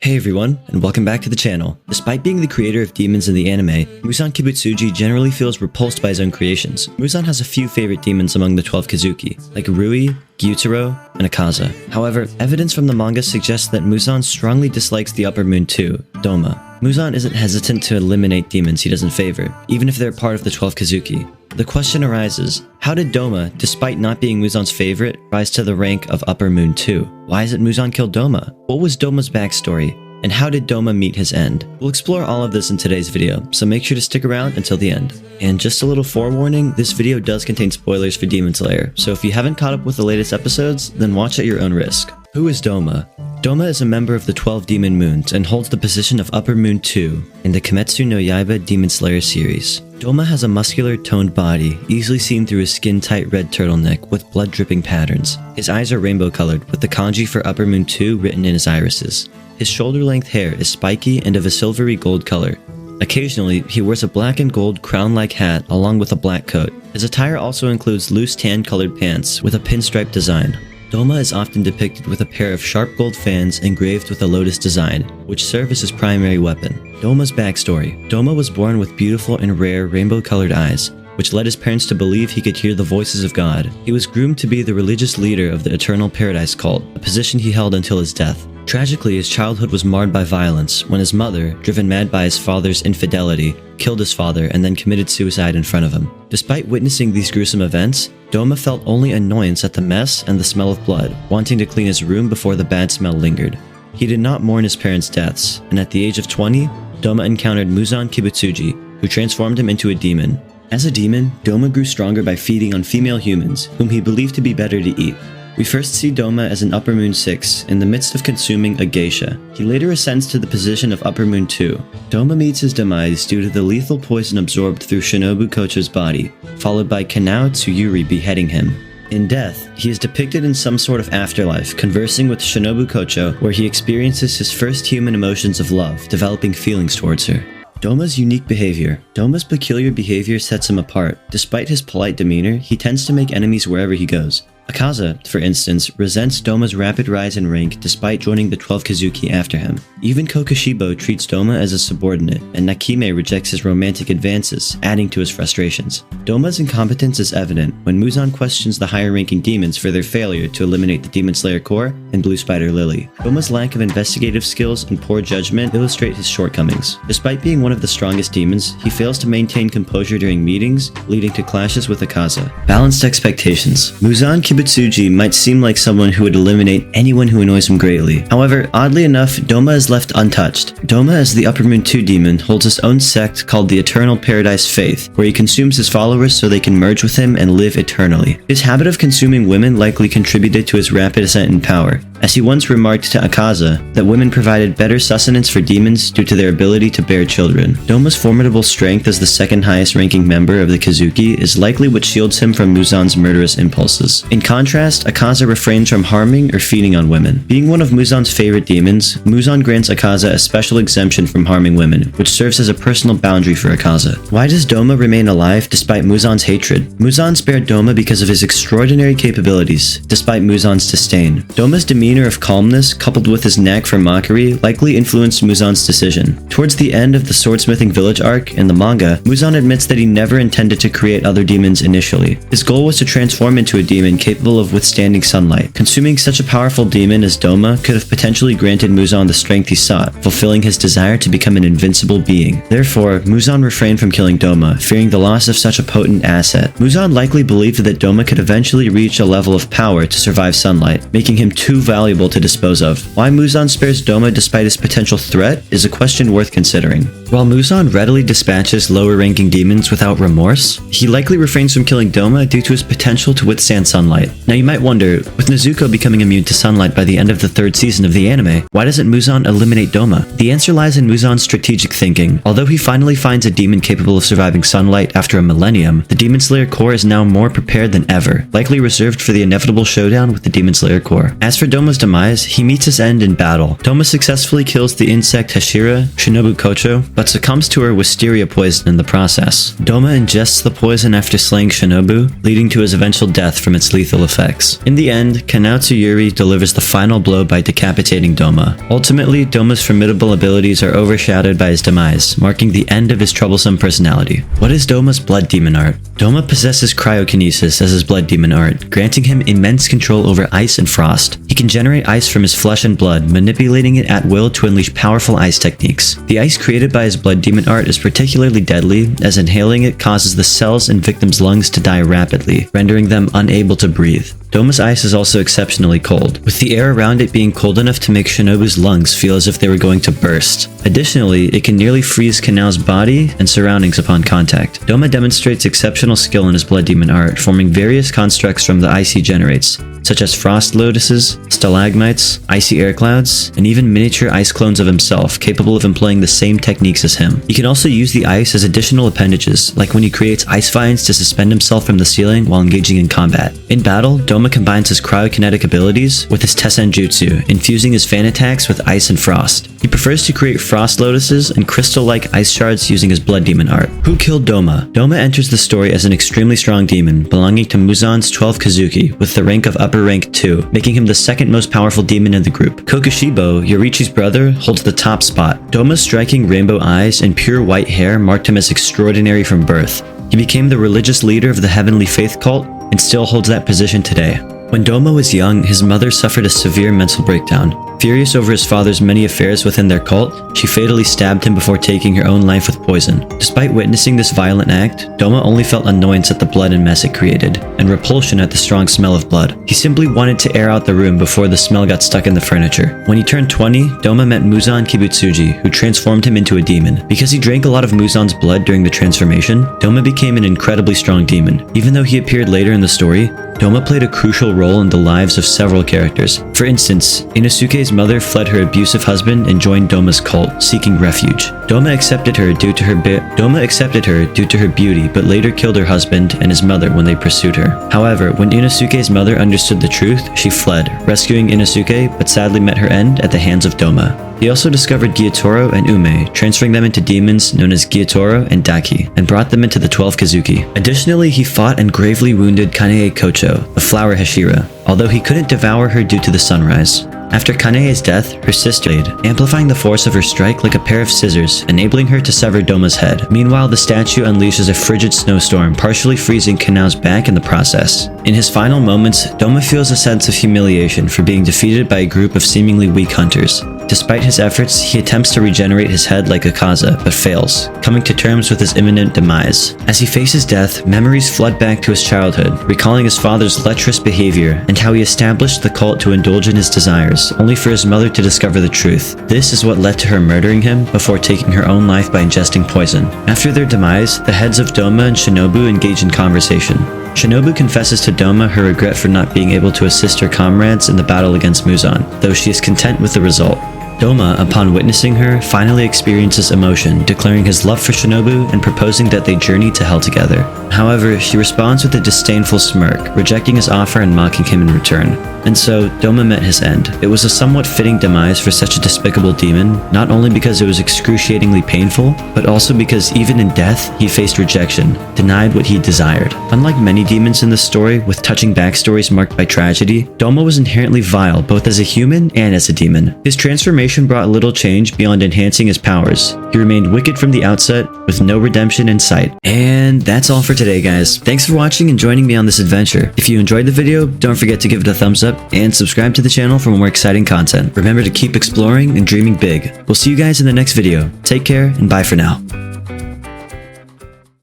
Hey everyone, and welcome back to the channel. Despite being the creator of demons in the anime, Muzan Kibutsuji generally feels repulsed by his own creations. Muzan has a few favorite demons among the 12 Kazuki, like Rui, Gyutaro, and Akaza. However, evidence from the manga suggests that Muzan strongly dislikes the Upper Moon too, Doma. Muzan isn't hesitant to eliminate demons he doesn't favor, even if they're part of the 12 Kazuki. The question arises, how did Doma, despite not being Muzan's favorite, rise to the rank of Upper Moon 2? Why hasn't Muzan killed Doma? What was Doma's backstory? And how did Doma meet his end? We'll explore all of this in today's video, so make sure to stick around until the end. And just a little forewarning, this video does contain spoilers for Demon Slayer, so if you haven't caught up with the latest episodes, then watch at your own risk. Who is Doma? Doma is a member of the 12 Demon Moons and holds the position of Upper Moon 2 in the Kimetsu no Yaiba Demon Slayer series. Doma has a muscular, toned body, easily seen through his skin-tight red turtleneck with blood-dripping patterns. His eyes are rainbow-colored, with the kanji for Upper Moon 2 written in his irises. His shoulder-length hair is spiky and of a silvery gold color. Occasionally, he wears a black and gold crown-like hat along with a black coat. His attire also includes loose tan-colored pants with a pinstripe design. Doma is often depicted with a pair of sharp gold fans engraved with a lotus design, which serve as his primary weapon. Doma's backstory. Doma was born with beautiful and rare rainbow-colored eyes, which led his parents to believe he could hear the voices of God. He was groomed to be the religious leader of the Eternal Paradise cult, a position he held until his death. Tragically, his childhood was marred by violence when his mother, driven mad by his father's infidelity, killed his father and then committed suicide in front of him. Despite witnessing these gruesome events, Doma felt only annoyance at the mess and the smell of blood, wanting to clean his room before the bad smell lingered. He did not mourn his parents' deaths, and at the age of 20, Doma encountered Muzan Kibutsuji, who transformed him into a demon. As a demon, Doma grew stronger by feeding on female humans, whom he believed to be better to eat. We first see Doma as an Upper Moon 6 in the midst of consuming a geisha. He later ascends to the position of Upper Moon 2. Doma meets his demise due to the lethal poison absorbed through Shinobu Kocho's body, followed by Kanao Tsuyuri beheading him. In death, he is depicted in some sort of afterlife, conversing with Shinobu Kocho, where he experiences his first human emotions of love, developing feelings towards her. Doma's unique behavior. Doma's peculiar behavior sets him apart. Despite his polite demeanor, he tends to make enemies wherever he goes. Akaza, for instance, resents Doma's rapid rise in rank despite joining the 12 Kazuki after him. Even Kokushibo treats Doma as a subordinate, and Nakime rejects his romantic advances, adding to his frustrations. Doma's incompetence is evident when Muzan questions the higher-ranking demons for their failure to eliminate the Demon Slayer core and Blue Spider Lily. Doma's lack of investigative skills and poor judgment illustrate his shortcomings. Despite being one of the strongest demons, he fails to maintain composure during meetings, leading to clashes with Akaza. Balanced expectations. Muzan Kibutsuji might seem like someone who would eliminate anyone who annoys him greatly. However, oddly enough, Doma is left untouched. Doma, as the Upper Moon 2 demon, holds his own sect called the Eternal Paradise Faith, where he consumes his followers so they can merge with him and live eternally. His habit of consuming women likely contributed to his rapid ascent in power, as he once remarked to Akaza that women provided better sustenance for demons due to their ability to bear children. Doma's formidable strength as the second highest ranking member of the Kazuki is likely what shields him from Muzan's murderous impulses. In contrast, Akaza refrains from harming or feeding on women. Being one of Muzan's favorite demons, Muzan grants Akaza a special exemption from harming women, which serves as a personal boundary for Akaza. Why does Doma remain alive despite Muzan's hatred? Muzan spared Doma because of his extraordinary capabilities, despite Muzan's disdain. Doma's demeanor of calmness, coupled with his knack for mockery, likely influenced Muzan's decision. Towards the end of the Swordsmithing Village Arc in the manga, Muzan admits that he never intended to create other demons initially. His goal was to transform into a demon capable of withstanding sunlight. Consuming such a powerful demon as Doma could have potentially granted Muzan the strength he sought, fulfilling his desire to become an invincible being. Therefore, Muzan refrained from killing Doma, fearing the loss of such a potent asset. Muzan likely believed that Doma could eventually reach a level of power to survive sunlight, making him too valuable to dispose of. Why Muzan spares Doma despite his potential threat is a question worth considering. While Muzan readily dispatches lower-ranking demons without remorse, he likely refrains from killing Doma due to his potential to withstand sunlight. Now you might wonder, with Nezuko becoming immune to sunlight by the end of the 3rd season of the anime, why doesn't Muzan eliminate Doma? The answer lies in Muzan's strategic thinking. Although he finally finds a demon capable of surviving sunlight after a millennium, the Demon Slayer core is now more prepared than ever, likely reserved for the inevitable showdown with the Demon Slayer core. As for Doma's Doma's demise, he meets his end in battle. Doma successfully kills the insect Hashira, Shinobu Kocho, but succumbs to her wisteria poison in the process. Doma ingests the poison after slaying Shinobu, leading to his eventual death from its lethal effects. In the end, Kanao Tsuyuri delivers the final blow by decapitating Doma. Ultimately, Doma's formidable abilities are overshadowed by his demise, marking the end of his troublesome personality. What is Doma's blood demon art? Doma possesses cryokinesis as his blood demon art, granting him immense control over ice and frost. He can generate ice from his flesh and blood, manipulating it at will to unleash powerful ice techniques. The ice created by his blood demon art is particularly deadly, as inhaling it causes the cells in victims' lungs to die rapidly, rendering them unable to breathe. Doma's ice is also exceptionally cold, with the air around it being cold enough to make Shinobu's lungs feel as if they were going to burst. Additionally, it can nearly freeze Kanao's body and surroundings upon contact. Doma demonstrates exceptional skill in his blood demon art, forming various constructs from the ice he generates, such as frost lotuses, stalagmites, icy air clouds, and even miniature ice clones of himself capable of employing the same techniques as him. He can also use the ice as additional appendages, like when he creates ice vines to suspend himself from the ceiling while engaging in combat. In battle, Doma combines his cryokinetic abilities with his Tessenjutsu, infusing his fan attacks with ice and frost. He prefers to create frost lotuses and crystal-like ice shards using his blood demon art. Who killed Doma? Doma enters the story as an extremely strong demon, belonging to Muzan's 12 Kazuki, with the rank of upper rank 2, making him the second most powerful demon in the group. Kokushibo, Yorichi's brother, holds the top spot. Doma's striking rainbow eyes and pure white hair marked him as extraordinary from birth. He became the religious leader of the Heavenly Faith cult and still holds that position today. When Doma was young, his mother suffered a severe mental breakdown. Furious over his father's many affairs within their cult, she fatally stabbed him before taking her own life with poison. Despite witnessing this violent act, Doma only felt annoyance at the blood and mess it created, and repulsion at the strong smell of blood. He simply wanted to air out the room before the smell got stuck in the furniture. When he turned 20, Doma met Muzan Kibutsuji, who transformed him into a demon. Because he drank a lot of Muzan's blood during the transformation, Doma became an incredibly strong demon. Even though he appeared later in the story, Doma played a crucial role in the lives of several characters. For instance, Inosuke's mother fled her abusive husband and joined Doma's cult, seeking refuge. Doma accepted her due to her beauty, but later killed her husband and his mother when they pursued her. However, when Inosuke's mother understood the truth, she fled, rescuing Inosuke, but sadly met her end at the hands of Doma. He also discovered Gyatoro and Ume, transferring them into demons known as Gyatoro and Daki, and brought them into the 12 Kazuki. Additionally, he fought and gravely wounded Kanei Kocho, the flower Hashira, although he couldn't devour her due to the sunrise. After Kanei's death, her sister died, amplifying the force of her strike like a pair of scissors, enabling her to sever Doma's head. Meanwhile, the statue unleashes a frigid snowstorm, partially freezing Kanao's back in the process. In his final moments, Doma feels a sense of humiliation for being defeated by a group of seemingly weak hunters. Despite his efforts, he attempts to regenerate his head like Akaza, but fails, coming to terms with his imminent demise. As he faces death, memories flood back to his childhood, recalling his father's lecherous behavior and how he established the cult to indulge in his desires, only for his mother to discover the truth. This is what led to her murdering him before taking her own life by ingesting poison. After their demise, the heads of Doma and Shinobu engage in conversation. Shinobu confesses to Doma her regret for not being able to assist her comrades in the battle against Muzan, though she is content with the result. Doma, upon witnessing her, finally experiences emotion, declaring his love for Shinobu and proposing that they journey to hell together. However, she responds with a disdainful smirk, rejecting his offer and mocking him in return. And so, Doma met his end. It was a somewhat fitting demise for such a despicable demon, not only because it was excruciatingly painful, but also because even in death, he faced rejection, denied what he desired. Unlike many demons in this story, with touching backstories marked by tragedy, Doma was inherently vile both as a human and as a demon. His transformation brought little change beyond enhancing his powers. He remained wicked from the outset, with no redemption in sight. And that's all for today, guys. Thanks for watching and joining me on this adventure. If you enjoyed the video, don't forget to give it a thumbs up and subscribe to the channel for more exciting content. Remember to keep exploring and dreaming big. We'll see you guys in the next video. Take care and bye for now.